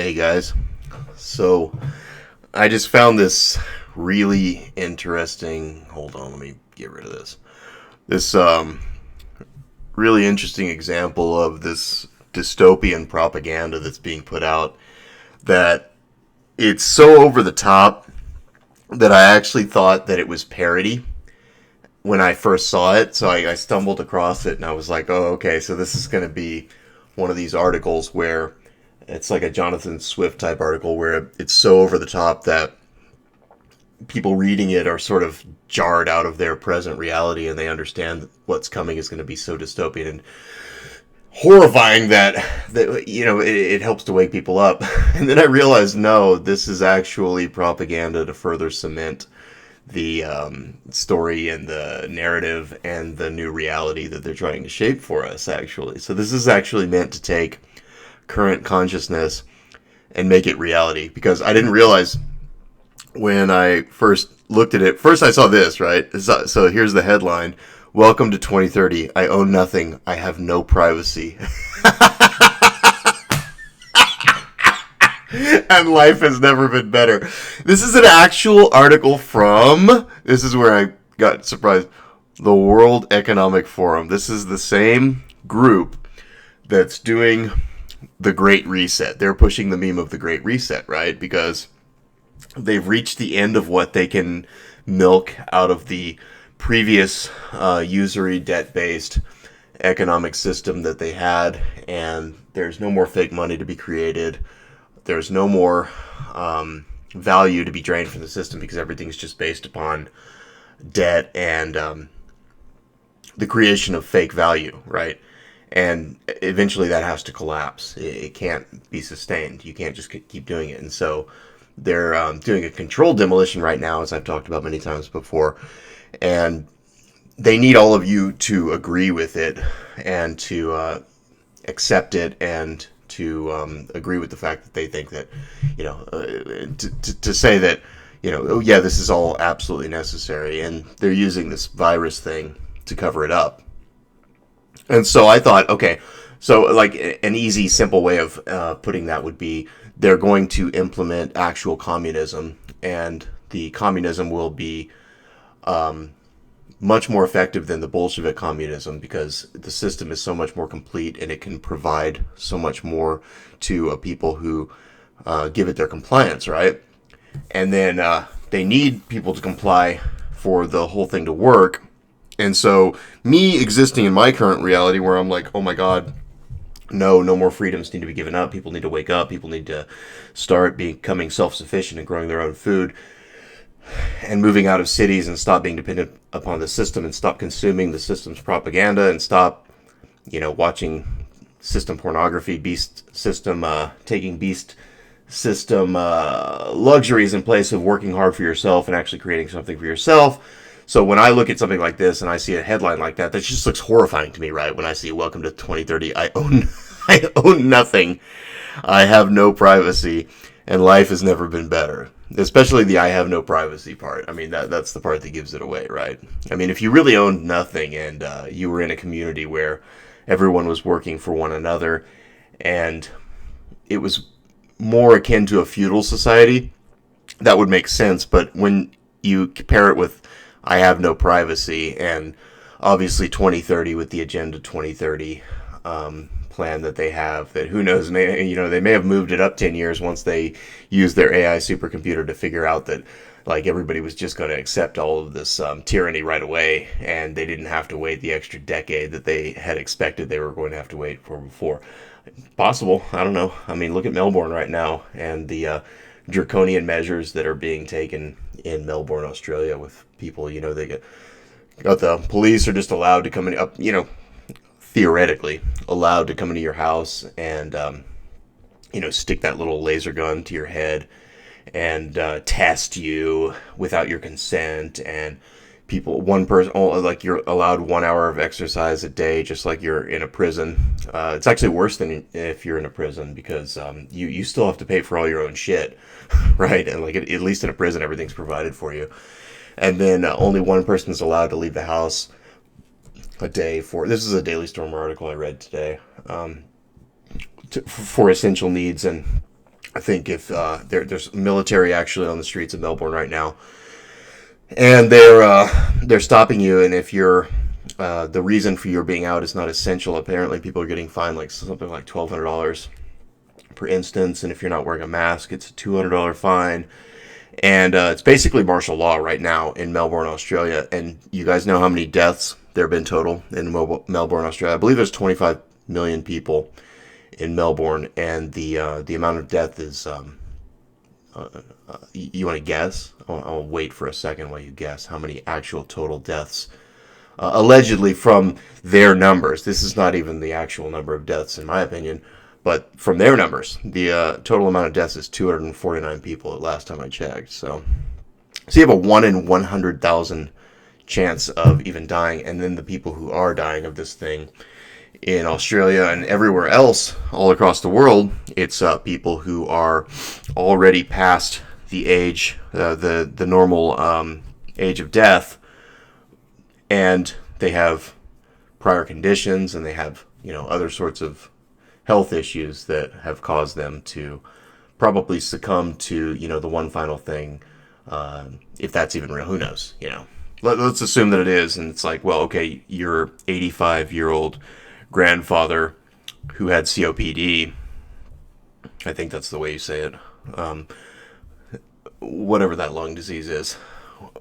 Hey guys, so I just found this really interesting. Hold on, let me get rid of this. This really interesting example of this dystopian propaganda that's being put out. That it's so over the top that I actually thought that it was parody when I first saw it. So I stumbled across it and I was like, oh, okay, so this is going to be one of these articles where it's like a Jonathan Swift type article where it's so over the top that people reading it are sort of jarred out of their present reality and they understand what's coming is going to be so dystopian and horrifying that it helps to wake people up. And then I realized, no, this is actually propaganda to further cement the story and the narrative and the new reality that they're trying to shape for us, actually. So this is actually meant to take current consciousness and make it reality, because I didn't realize when I first looked at it. First I saw this, right? So here's the headline: Welcome to 2030. I own nothing. I have no privacy. And life has never been better. This is an actual article from, this is where I got surprised, the World Economic Forum. This is the same group that's doing the Great Reset. They're pushing the meme of the Great Reset, right? Because they've reached the end of what they can milk out of the previous usury debt-based economic system that they had, and there's no more fake money to be created. There's no more value to be drained from the system because everything's just based upon debt and the creation of fake value, right? And eventually that has to collapse. It can't be sustained. You can't just keep doing it. And so they're doing a controlled demolition right now, as I've talked about many times before. And they need all of you to agree with it and to accept it and to agree with the fact that they think that, to say that, oh yeah, this is all absolutely necessary. And they're using this virus thing to cover it up. And so I thought, okay, so like an easy, simple way of putting that would be they're going to implement actual communism, and the communism will be much more effective than the Bolshevik communism because the system is so much more complete and it can provide so much more to people who give it their compliance, right? And then they need people to comply for the whole thing to work. And so me existing in my current reality where I'm like, oh my God, no more freedoms need to be given up. People need to wake up. People need to start becoming self-sufficient and growing their own food and moving out of cities and stop being dependent upon the system and stop consuming the system's propaganda and stop, watching system pornography, beast system, taking beast system luxuries in place of working hard for yourself and actually creating something for yourself. So when I look at something like this and I see a headline like that, that just looks horrifying to me, right? When I see "Welcome to 2030, I own nothing. I have no privacy, and life has never been better." Especially the "I have no privacy" part. I mean, that's the part that gives it away, right? I mean, if you really owned nothing and you were in a community where everyone was working for one another and it was more akin to a feudal society, that would make sense. But when you compare it with "I have no privacy" and obviously 2030 with the Agenda 2030 plan that they have, that who knows, they may have moved it up 10 years once they used their AI supercomputer to figure out that like everybody was just going to accept all of this tyranny right away, and they didn't have to wait the extra decade that they had expected they were going to have to wait for before. Possible, I don't know. I mean, look at Melbourne right now and the draconian measures that are being taken in Melbourne, Australia, with people. They got the police are just allowed to come in up, theoretically allowed to come into your house and stick that little laser gun to your head and test you without your consent. And one person, like, you're allowed 1 hour of exercise a day, just like you're in a prison. It's actually worse than if you're in a prison because you still have to pay for all your own shit, right? And like at least in a prison, everything's provided for you. And then only one person is allowed to leave the house a day for, this is a Daily Stormer article I read today, for essential needs. And I think if there's military actually on the streets of Melbourne right now, and they're stopping you, and if you're the reason for your being out is not essential, apparently people are getting fined like something like $1,200 per instance, and if you're not wearing a mask, it's a $200 fine. And it's basically martial law right now in Melbourne, Australia. And you guys know how many deaths there have been total in Melbourne, Australia? I believe there's 25 million people in Melbourne, and the amount of death is. You want to guess? I'll wait for a second while you guess how many actual total deaths, allegedly from their numbers. This is not even the actual number of deaths, in my opinion. But from their numbers, the total amount of deaths is 249 people at last time I checked. So you have a 1 in 100,000 chance of even dying. And then the people who are dying of this thing in Australia and everywhere else all across the world, it's people who are already past the age, the normal age of death. And they have prior conditions, and they have, other sorts of health issues that have caused them to probably succumb to, the one final thing. If that's even real, who knows? Let's assume that it is, and it's like, well, okay, your 85-year-old grandfather who had COPD. I think that's the way you say it. Whatever that lung disease is,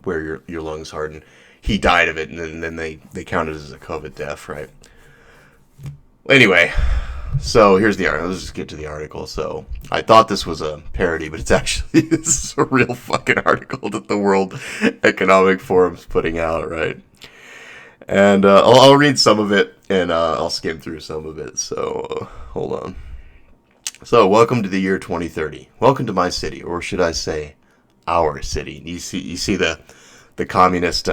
where your lungs harden. He died of it, and then they count it as a COVID death, right? Anyway, so here's the article. Let's just get to the article. So I thought this was a parody, but it's actually this is a real fucking article that the World Economic Forum's putting out, right? And I'll read some of it, and I'll skim through some of it. So hold on. So welcome to the year 2030. Welcome to my city, or should I say, our city. You see the communist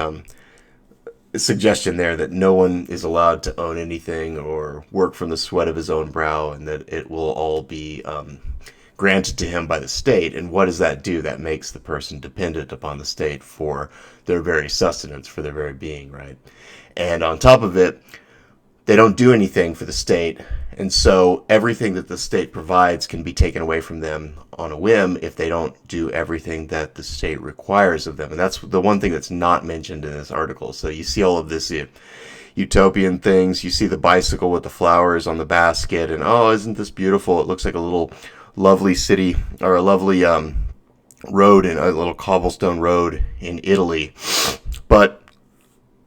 suggestion there that no one is allowed to own anything or work from the sweat of his own brow, and that it will all be granted to him by the state. And what does that do? That makes the person dependent upon the state for their very sustenance, for their very being, right? And on top of it, they don't do anything for the state, and so everything that the state provides can be taken away from them on a whim if they don't do everything that the state requires of them. And that's the one thing that's not mentioned in this article. So you see all of this utopian things. You see the bicycle with the flowers on the basket, and oh, isn't this beautiful? It looks like a little lovely city, or a lovely road, in a little cobblestone road in Italy. But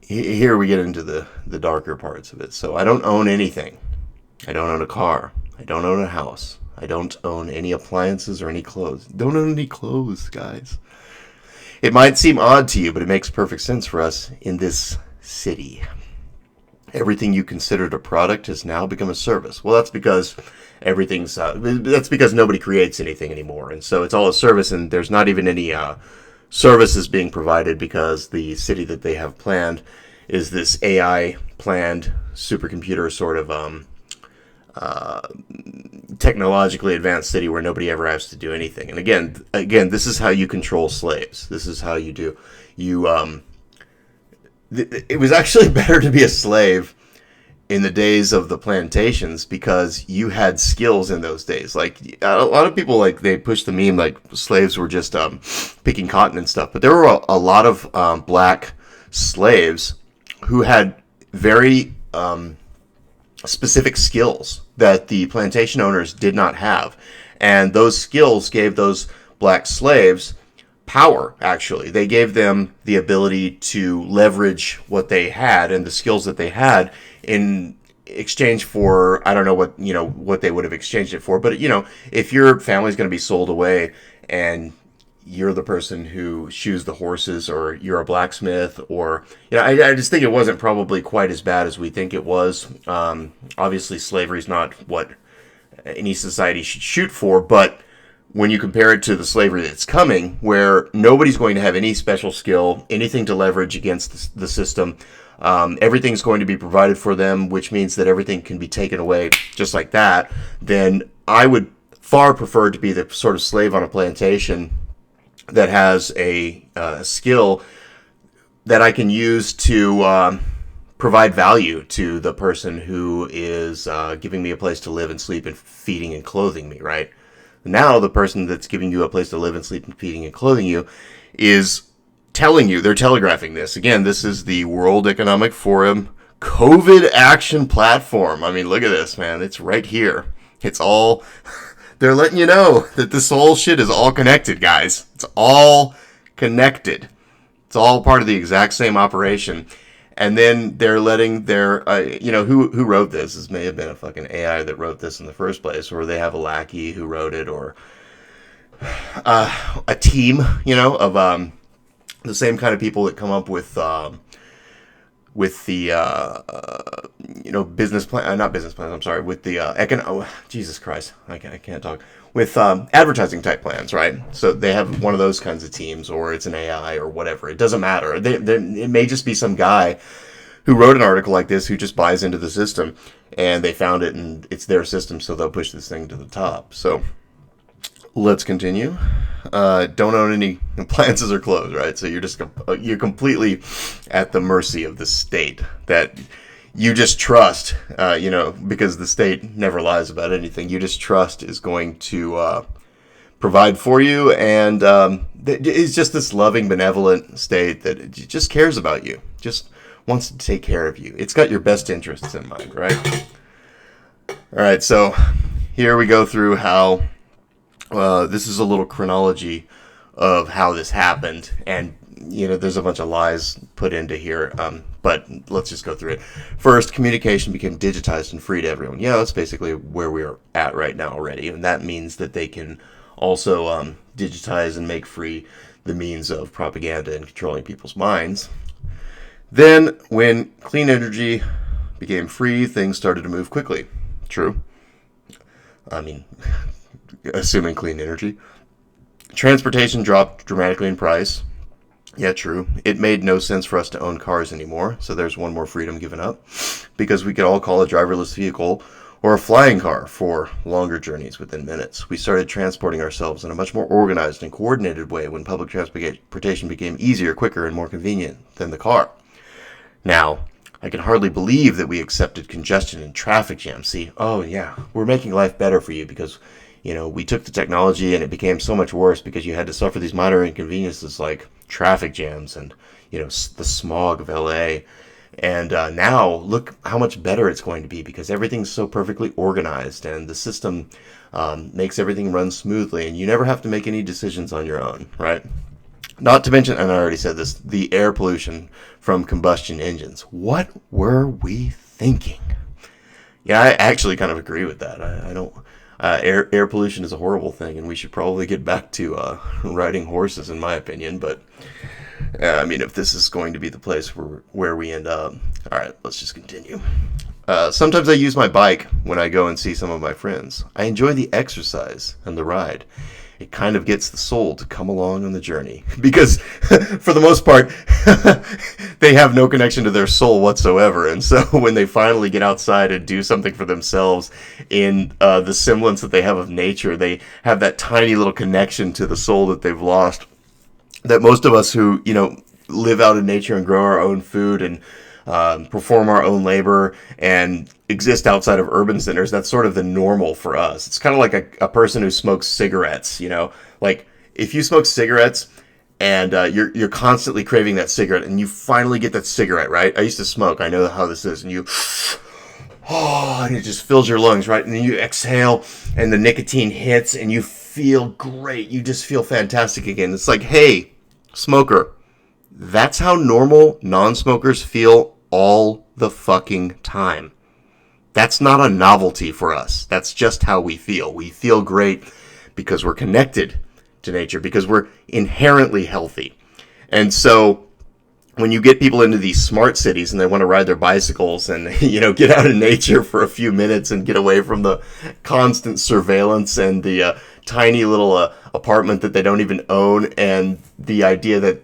here we get into the darker parts of it. So I don't own anything. I don't own a car. I don't own a house. I don't own any appliances or any clothes. Don't own any clothes, guys. It might seem odd to you, but it makes perfect sense for us in this city. Everything you considered a product has now become a service. Well, that's because that's because nobody creates anything anymore. And so it's all a service, and there's not even any services being provided, because the city that they have planned is this AI planned supercomputer sort of technologically advanced city where nobody ever has to do anything. And again, this is how you control slaves. This is how you do. It was actually better to be a slave in the days of the plantations, because you had skills in those days. Like a lot of people, like, they push the meme like slaves were just picking cotton and stuff, but there were a lot of black slaves who had very specific skills that the plantation owners did not have, and those skills gave those black slaves power. Actually, they gave them the ability to leverage what they had and the skills that they had in exchange for, I don't know what they would have exchanged it for, but if your family's going to be sold away and you're the person who shoes the horses, or you're a blacksmith, or I just think it wasn't probably quite as bad as we think it was. Obviously slavery is not what any society should shoot for, but when you compare it to the slavery that's coming, where nobody's going to have any special skill, anything to leverage against the system, everything's going to be provided for them, which means that everything can be taken away just like that, then I would far prefer to be the sort of slave on a plantation that has a skill that I can use to provide value to the person who is giving me a place to live and sleep and feeding and clothing me, right? Now the person that's giving you a place to live and sleep and feeding and clothing you is telling you, they're telegraphing this. Again, this is the World Economic Forum COVID action platform. I mean, look at this, man. It's right here. It's all, they're letting you know that this whole shit is all connected, guys. It's all connected. It's all part of the exact same operation. And then they're letting their, who wrote this? This may have been a fucking AI that wrote this in the first place, or they have a lackey who wrote it, or a team, of the same kind of people that come up with the business plan, not business plans. I'm sorry, with the Jesus Christ, I can't talk. With advertising type plans, right? So they have one of those kinds of teams, or it's an AI or whatever. It doesn't matter. It may just be some guy who wrote an article like this who just buys into the system, and they found it, and it's their system, so they'll push this thing to the top. So let's continue. Don't own any appliances or clothes, right? So you're completely at the mercy of the state that you just trust, because the state never lies about anything. You just trust is going to provide for you, and it's just this loving, benevolent state that just cares about you, just wants to take care of you. It's got your best interests in mind, right? All right, so here we go through how this is a little chronology of how this happened, and there's a bunch of lies put into here, but let's just go through it. First, communication became digitized and free to everyone. Yeah, that's basically where we are at right now already, and that means that they can also digitize and make free the means of propaganda and controlling people's minds. Then, when clean energy became free, things started to move quickly. True. I mean, assuming clean energy. Transportation dropped dramatically in price. Yeah, true. It made no sense for us to own cars anymore, so there's one more freedom given up, because we could all call a driverless vehicle or a flying car for longer journeys within minutes. We started transporting ourselves in a much more organized and coordinated way when public transportation became easier, quicker, and more convenient than the car. Now, I can hardly believe that we accepted congestion and traffic jams. See, oh yeah, we're making life better for you because we took the technology and it became so much worse because you had to suffer these minor inconveniences like traffic jams and, the smog of LA. And now look how much better it's going to be because everything's so perfectly organized and the system makes everything run smoothly and you never have to make any decisions on your own, right? Not to mention, and I already said this, the air pollution from combustion engines. What were we thinking? Yeah, I actually kind of agree with that. I don't... air pollution is a horrible thing, and we should probably get back to riding horses, in my opinion. But if this is going to be the place where we end up, all right, let's just continue. Sometimes I use my bike when I go and see some of my friends. I enjoy the exercise and the ride. It kind of gets the soul to come along on the journey because, for the most part, they have no connection to their soul whatsoever. And so when they finally get outside and do something for themselves in the semblance that they have of nature, they have that tiny little connection to the soul that they've lost. That most of us who, live out in nature and grow our own food and perform our own labor and exist outside of urban centers, that's sort of the normal for us. It's kind of like a person who smokes cigarettes, like if you smoke cigarettes and you're constantly craving that cigarette and you finally get that cigarette, right? I used to smoke. I know how this is. And and it just fills your lungs, right? And then you exhale and the nicotine hits and you feel great. You just feel fantastic again. It's like, hey, smoker, that's how normal non-smokers feel all the fucking time. That's not a novelty for us. That's just how we feel. We feel great because we're connected to nature, because we're inherently healthy. And so when you get people into these smart cities and they want to ride their bicycles and, get out in nature for a few minutes and get away from the constant surveillance and the tiny little apartment that they don't even own and the idea that,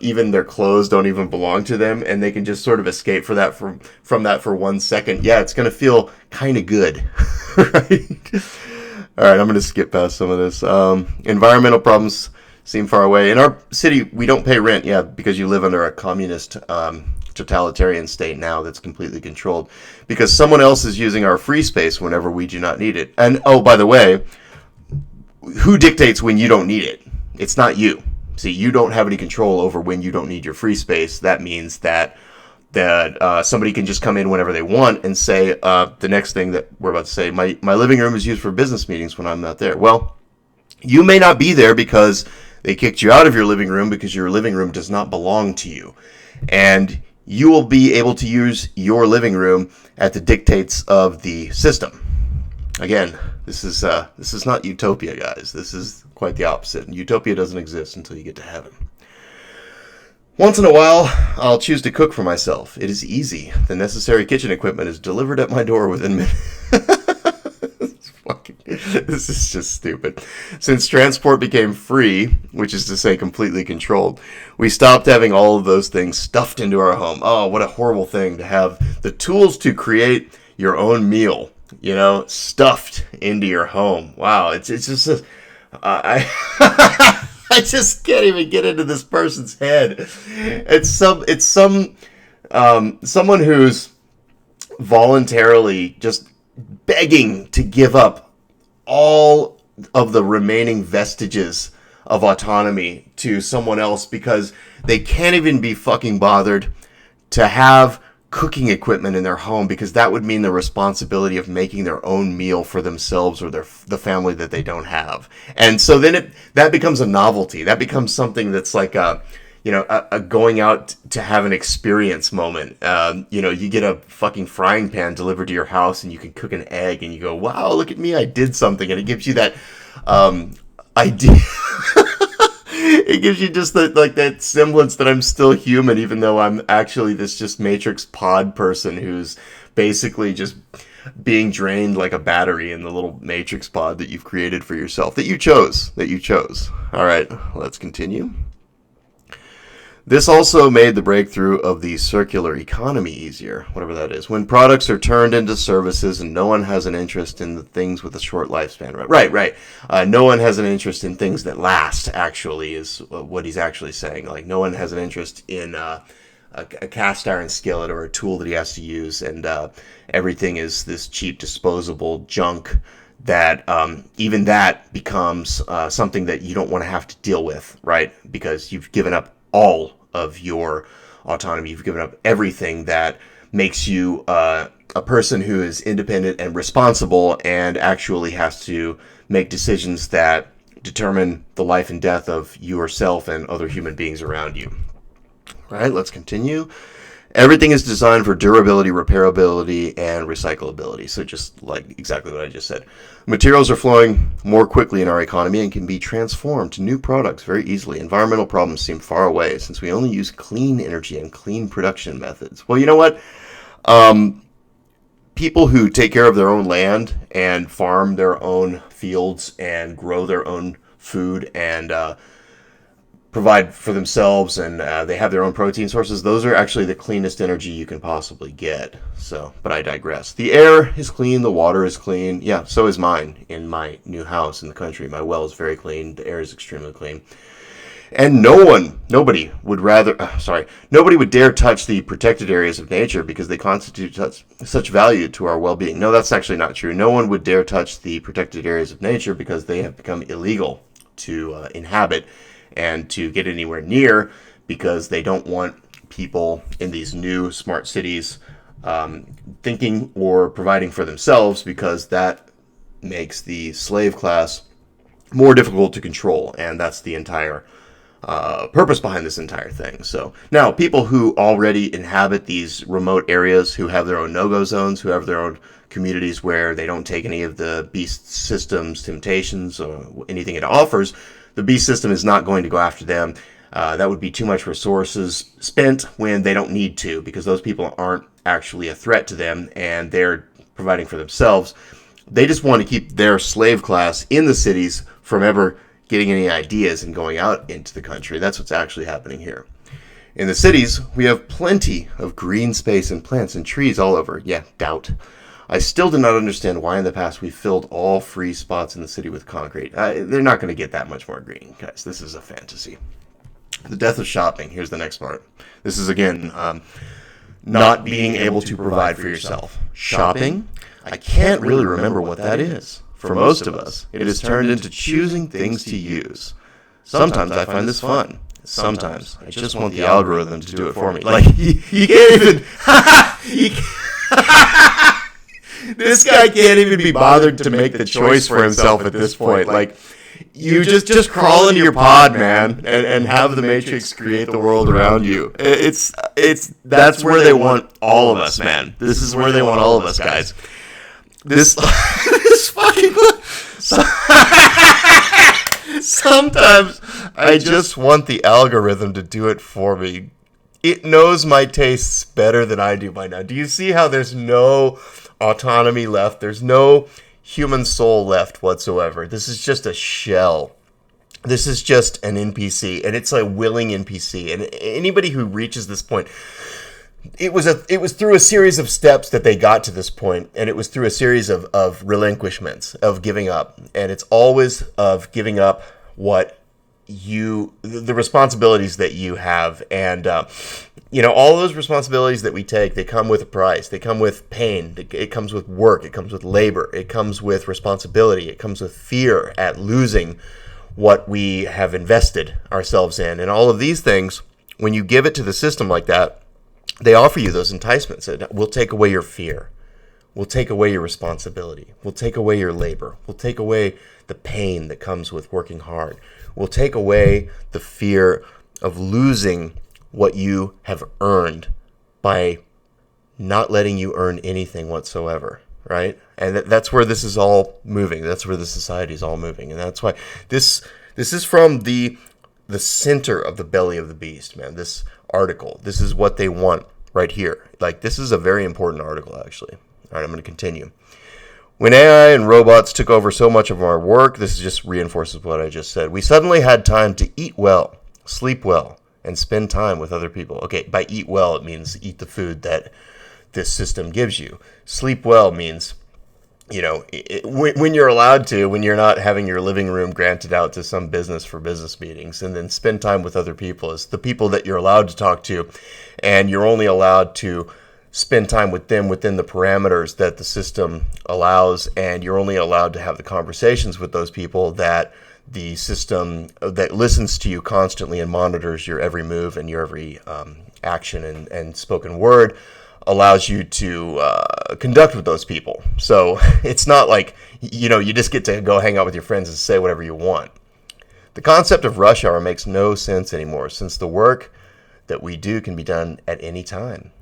even their clothes don't even belong to them and they can just sort of escape from that for 1 second. Yeah, it's going to feel kind of good, right? All right, I'm going to skip past some of this. Environmental problems seem far away. In our city, we don't pay rent, because you live under a communist totalitarian state now that's completely controlled because someone else is using our free space whenever we do not need it. And, oh, by the way, who dictates when you don't need it? It's not you. See, you don't have any control over when you don't need your free space. That means that somebody can just come in whenever they want and say the next thing that we're about to say, my living room is used for business meetings when I'm not there. Well, you may not be there because they kicked you out of your living room because your living room does not belong to you. And you will be able to use your living room at the dictates of the system. Again, this is not utopia, guys. This is quite the opposite. And utopia doesn't exist until you get to heaven. Once in a while, I'll choose to cook for myself. It is easy. The necessary kitchen equipment is delivered at my door within minutes. This is just stupid. Since transport became free, which is to say completely controlled, we stopped having all of those things stuffed into our home. Oh, what a horrible thing to have the tools to create your own meal, stuffed into your home. Wow, it's just I just can't even get into this person's head. It's someone who's voluntarily just begging to give up all of the remaining vestiges of autonomy to someone else because they can't even be fucking bothered to have cooking equipment in their home, because that would mean the responsibility of making their own meal for themselves or the family that they don't have. And so then that becomes a novelty. That becomes something that's like a going out to have an experience moment. You get a fucking frying pan delivered to your house and you can cook an egg and you go, wow, look at me, I did something. And it gives you that idea. It gives you just that semblance that I'm still human, even though I'm actually this just Matrix pod person who's basically just being drained like a battery in the little Matrix pod that you've created for yourself, that you chose. All right, let's continue. This also made the breakthrough of the circular economy easier, whatever that is. When products are turned into services and no one has an interest in the things with a short lifespan. Right. No one has an interest in things that last, actually, is what he's actually saying. Like, no one has an interest in a cast iron skillet or a tool that he has to use, and everything is this cheap, disposable junk that even that becomes something that you don't want to have to deal with, right? Because you've given up all of your autonomy. You've given up everything that makes you a person who is independent and responsible and actually has to make decisions that determine the life and death of yourself and other human beings around you. All right, let's continue. Everything is designed for durability, repairability, and recyclability. So just like exactly what I just said. Materials are flowing more quickly in our economy and can be transformed to new products very easily. Environmental problems seem far away since we only use clean energy and clean production methods. Well, you know what? People who take care of their own land and farm their own fields and grow their own food and provide for themselves, and they have their own protein sources, those are actually the cleanest energy you can possibly get. So, but I digress. The air is clean, the water is clean. Yeah, so is mine in my new house in the country. My well is very clean, the air is extremely clean. And nobody would dare touch the protected areas of nature because they constitute such value to our well-being. No, that's actually not true. No one would dare touch the protected areas of nature because they have become illegal to inhabit and to get anywhere near, because they don't want people in these new smart cities thinking or providing for themselves, because that makes the slave class more difficult to control, and that's the entire purpose behind this entire thing. So now people who already inhabit these remote areas, who have their own no-go zones, who have their own communities where they don't take any of the beast system's temptations or anything it offers, the beast system is not going to go after them. That would be too much resources spent when they don't need to, because those people aren't actually a threat to them and they're providing for themselves. They just want to keep their slave class in the cities from ever getting any ideas and going out into the country. That's what's actually happening here. In the cities, we have plenty of green space and plants and trees all over. Yeah, doubt. I still do not understand why in the past we filled all free spots in the city with concrete. They're not going to get that much more green, guys. This is a fantasy. The death of shopping. Here's the next part. This is, again, not being able to provide for yourself. Shopping? I can't really remember what that is. for most of us, it has turned into choosing things to use. Sometimes I find this fun. Sometimes I just want the algorithm to do it for me. Like, you can't even... This guy can't even be bothered to make the choice for himself at this point. Like, you just crawl into your pod, man, and have the Matrix create the world around you. That's where they want all of us, man. This is where they want all of us, guys. This fucking... Sometimes I just want the algorithm to do it for me. It knows my tastes better than I do by now. Do you see how there's no autonomy left? There's no human soul left whatsoever. This is just a shell. This is just an NPC, and it's a willing NPC. And anybody who reaches this point, it was through a series of steps that they got to this point, and it was through a series of relinquishments, of giving up. And it's always of giving up the responsibilities that you have. And, all those responsibilities that we take, they come with a price. They come with pain. It comes with work. It comes with labor. It comes with responsibility. It comes with fear at losing what we have invested ourselves in. And all of these things, when you give it to the system like that, they offer you those enticements. We'll take away your fear. We'll take away your responsibility. We'll take away your labor. We'll take away the pain that comes with working hard. We'll take away the fear of losing what you have earned by not letting you earn anything whatsoever, right? And that's where this is all moving. That's where the society is all moving. And that's why this is from the center of the belly of the beast, man. This article, this is what they want right here. Like, this is a very important article, actually. All right, I'm going to continue. When AI and robots took over so much of our work, this just reinforces what I just said. We suddenly had time to eat well, sleep well, and spend time with other people. Okay, by eat well, it means eat the food that this system gives you. Sleep well means, when you're allowed to, when you're not having your living room granted out to some business for business meetings. And then spend time with other people is the people that you're allowed to talk to, and you're only allowed to spend time with them within the parameters that the system allows, and you're only allowed to have the conversations with those people that the system that listens to you constantly and monitors your every move and your every action and spoken word allows you to conduct with those people. So it's not like, you just get to go hang out with your friends and say whatever you want. The concept of rush hour makes no sense anymore, since the work that we do can be done at any time.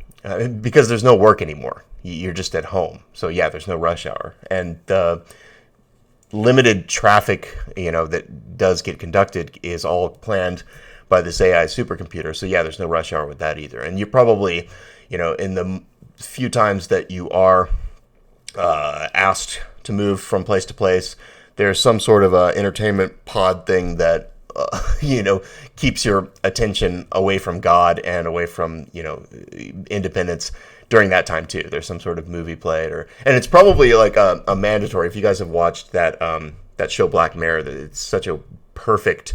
Because there's no work anymore. You're just at home. So yeah, there's no rush hour. And the limited traffic, that does get conducted is all planned by this AI supercomputer. So yeah, there's no rush hour with that either. And you probably, in the few times that you are asked to move from place to place, there's some sort of entertainment pod thing that keeps your attention away from God and away from, independence during that time too. There's some sort of movie played, and it's probably like a mandatory. If you guys have watched that show Black Mirror, that it's such a perfect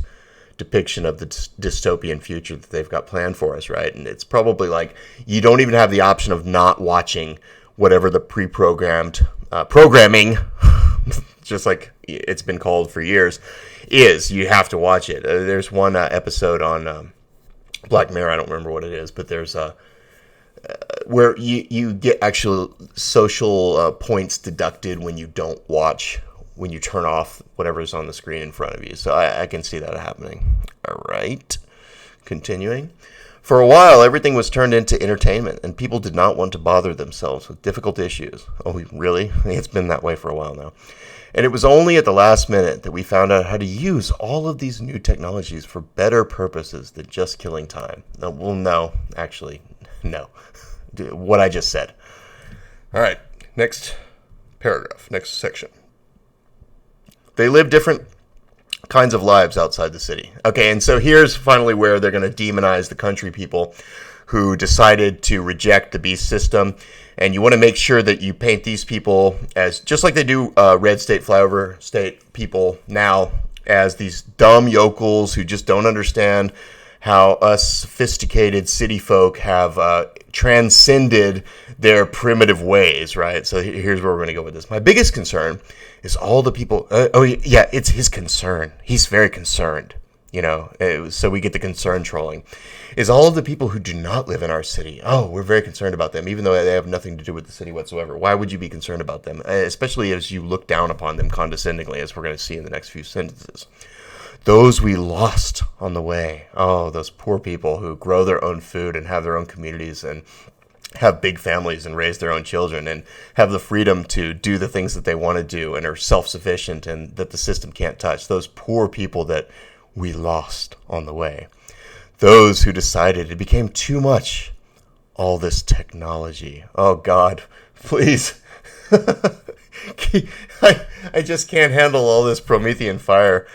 depiction of the dystopian future that they've got planned for us, right? And it's probably like you don't even have the option of not watching whatever the pre-programmed programming, just like it's been called for years, is. You have to watch it. There's one episode on Black Mirror, I don't remember what it is, but there's where you get actual social points deducted when you don't watch, when you turn off whatever's on the screen in front of you. So I can see that happening. All right, continuing. For a while, everything was turned into entertainment, and people did not want to bother themselves with difficult issues. Oh, really? It's been that way for a while now. And it was only at the last minute that we found out how to use all of these new technologies for better purposes than just killing time. No, actually, no. What I just said. All right, next paragraph, next section. They live different kinds of lives outside the city. Okay, and so here's finally where they're going to demonize the country people who decided to reject the beast system. And you want to make sure that you paint these people as, just like they do red state, flyover state people now, as these dumb yokels who just don't understand how us sophisticated city folk have transcended their primitive ways, right? So here's where we're going to go with this. My biggest concern is all the people. It's his concern. He's very concerned, so we get the concern trolling. Is all of the people who do not live in our city. Oh, we're very concerned about them, even though they have nothing to do with the city whatsoever. Why would you be concerned about them? Especially as you look down upon them condescendingly, as we're going to see in the next few sentences. Those we lost on the way. Oh, those poor people who grow their own food and have their own communities and have big families and raise their own children and have the freedom to do the things that they want to do and are self-sufficient and that the system can't touch. Those poor people that we lost on the way. Those who decided it became too much. All this technology. Oh, God, please. I just can't handle all this Promethean fire.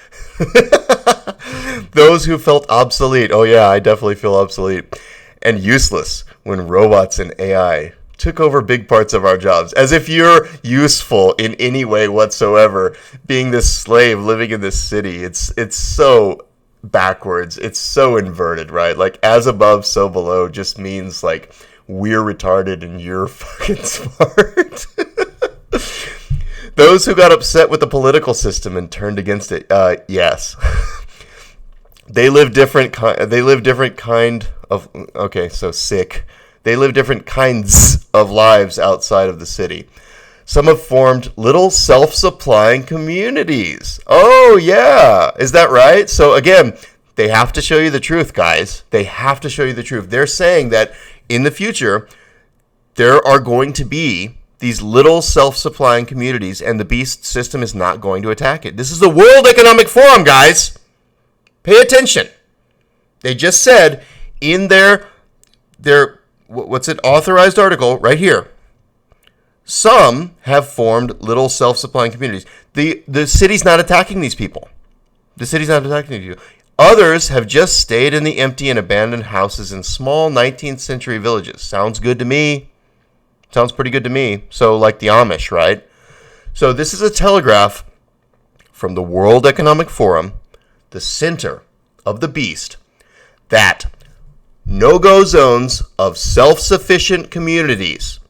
Those who felt obsolete. Oh yeah, I definitely feel obsolete. And useless when robots and AI took over big parts of our jobs. As if you're useful in any way whatsoever, being this slave living in this city. It's so backwards. It's so inverted, right? Like as above, so below just means like we're retarded and you're fucking smart. Those who got upset with the political system and turned against it, yes. They live different kind of. Okay, so sick. They live different kinds of lives outside of the city. Some have formed little self-supplying communities. Oh yeah, is that right? So again, they have to show you the truth, guys. They have to show you the truth. They're saying that in the future there are going to be these little self-supplying communities, and the beast system is not going to attack it. This is the World Economic Forum, guys. Pay attention. They just said in their authorized article right here, some have formed little self-supplying communities. The city's not attacking these people. The city's not attacking these people. Others have just stayed in the empty and abandoned houses in small 19th century villages. Sounds good to me. Sounds pretty good to me. So like the Amish, right? So this is a telegraph from the World Economic Forum, the center of the beast, that no-go zones of self-sufficient communities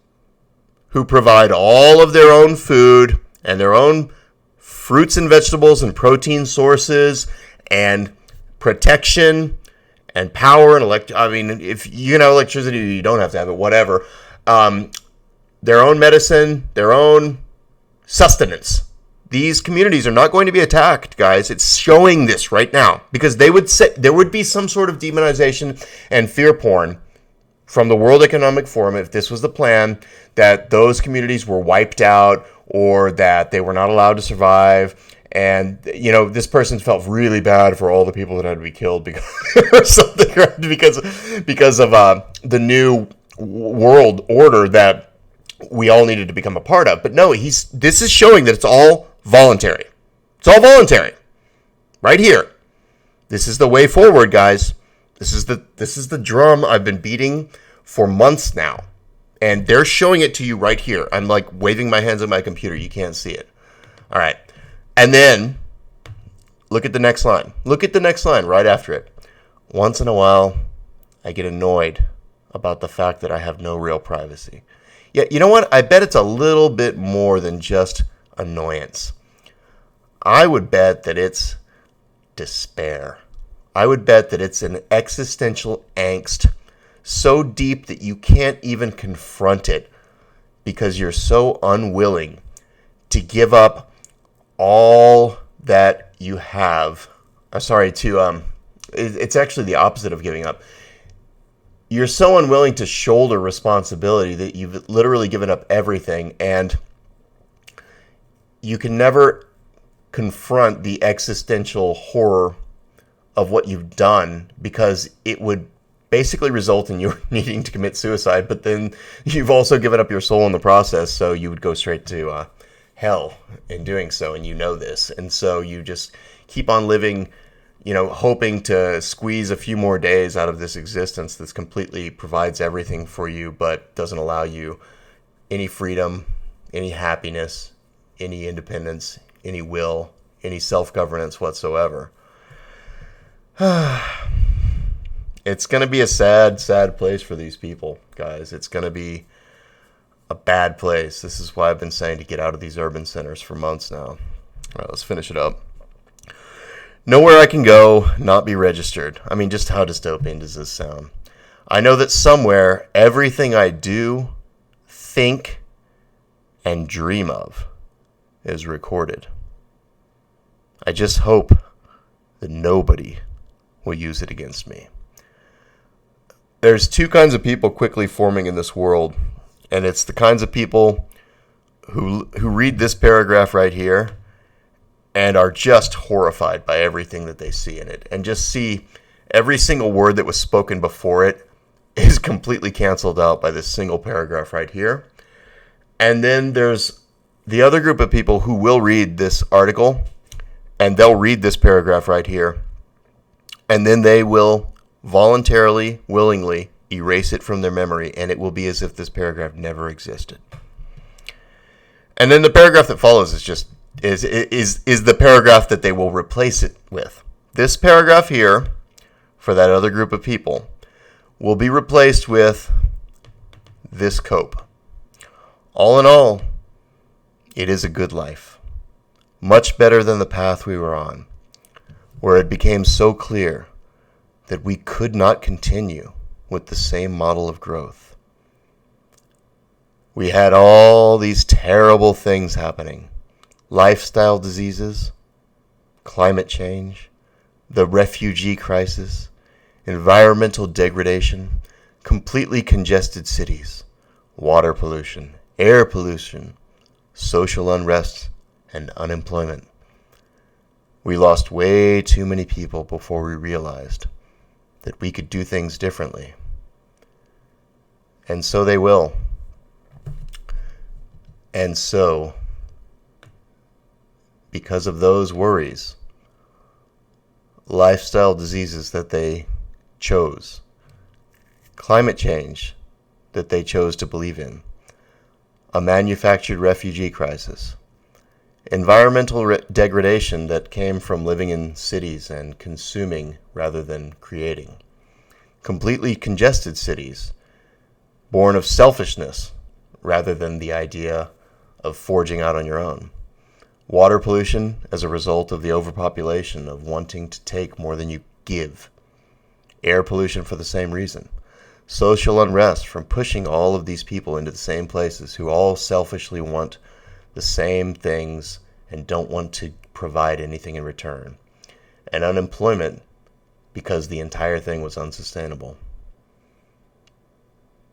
who provide all of their own food and their own fruits and vegetables and protein sources and protection and power and if you know electricity, you don't have to have it, whatever. Their own medicine, their own sustenance. These communities are not going to be attacked, guys. It's showing this right now because they would say there would be some sort of demonization and fear porn from the World Economic Forum if this was the plan, that those communities were wiped out or that they were not allowed to survive. And, this person felt really bad for all the people that had to be killed because or something, right? because of the new world order that we all needed to become a part of. But no, this is showing that it's all voluntary. It's all voluntary. Right here. This is the way forward, guys. This is the drum I've been beating for months now. And they're showing it to you right here. I'm like waving my hands at my computer. You can't see it. All right. And then look at the next line. Look at the next line right after it. Once in a while, I get annoyed about the fact that I have no real privacy. Yeah, you know what? I bet it's a little bit more than just annoyance. I would bet that it's despair. I would bet that it's an existential angst so deep that you can't even confront it because you're so unwilling to give up all that you have. It's actually the opposite of giving up. You're so unwilling to shoulder responsibility that you've literally given up everything, and you can never confront the existential horror of what you've done because it would basically result in you needing to commit suicide, but then you've also given up your soul in the process, so you would go straight to hell in doing so, and you know this. And so you just keep on living, hoping to squeeze a few more days out of this existence that's completely provides everything for you, but doesn't allow you any freedom, any happiness, any independence, any will, any self-governance whatsoever. It's going to be a sad, sad place for these people, guys. It's going to be a bad place. This is why I've been saying to get out of these urban centers for months now. All right, let's finish it up. Nowhere I can go, not be registered. I mean, just how dystopian does this sound? I know that somewhere, everything I do, think, and dream of is recorded. I just hope that nobody will use it against me. There's two kinds of people quickly forming in this world, and it's the kinds of people who read this paragraph right here and are just horrified by everything that they see in it, and just see every single word that was spoken before it is completely canceled out by this single paragraph right here. And then there's the other group of people who will read this article, and they'll read this paragraph right here, and then they will voluntarily, willingly erase it from their memory, and it will be as if this paragraph never existed. And then the paragraph that follows is just is the paragraph that they will replace it with. This paragraph here, for that other group of people, will be replaced with this cope. All in all, it is a good life. Much better than the path we were on, where it became so clear that we could not continue with the same model of growth. We had all these terrible things happening. Lifestyle diseases, climate change, the refugee crisis, environmental degradation, completely congested cities, water pollution, air pollution, social unrest, and unemployment. We lost way too many people before we realized that we could do things differently. And so they will. And so, because of those worries, lifestyle diseases that they chose, climate change that they chose to believe in, a manufactured refugee crisis, environmental degradation that came from living in cities and consuming rather than creating, completely congested cities born of selfishness rather than the idea of forging out on your own, water pollution as a result of the overpopulation of wanting to take more than you give, air pollution for the same reason, social unrest from pushing all of these people into the same places who all selfishly want the same things and don't want to provide anything in return, and unemployment because the entire thing was unsustainable.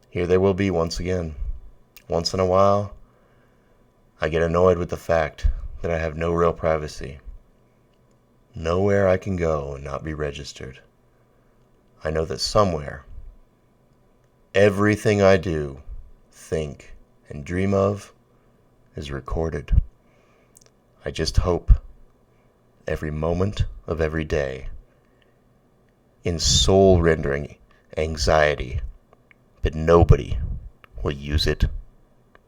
Here they will be once again. Once in a while, I get annoyed with the fact that I have no real privacy. Nowhere I can go and not be registered. I know that somewhere, everything I do, think, and dream of is recorded. I just hope every moment of every day, in soul-rendering anxiety, that nobody will use it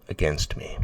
against me.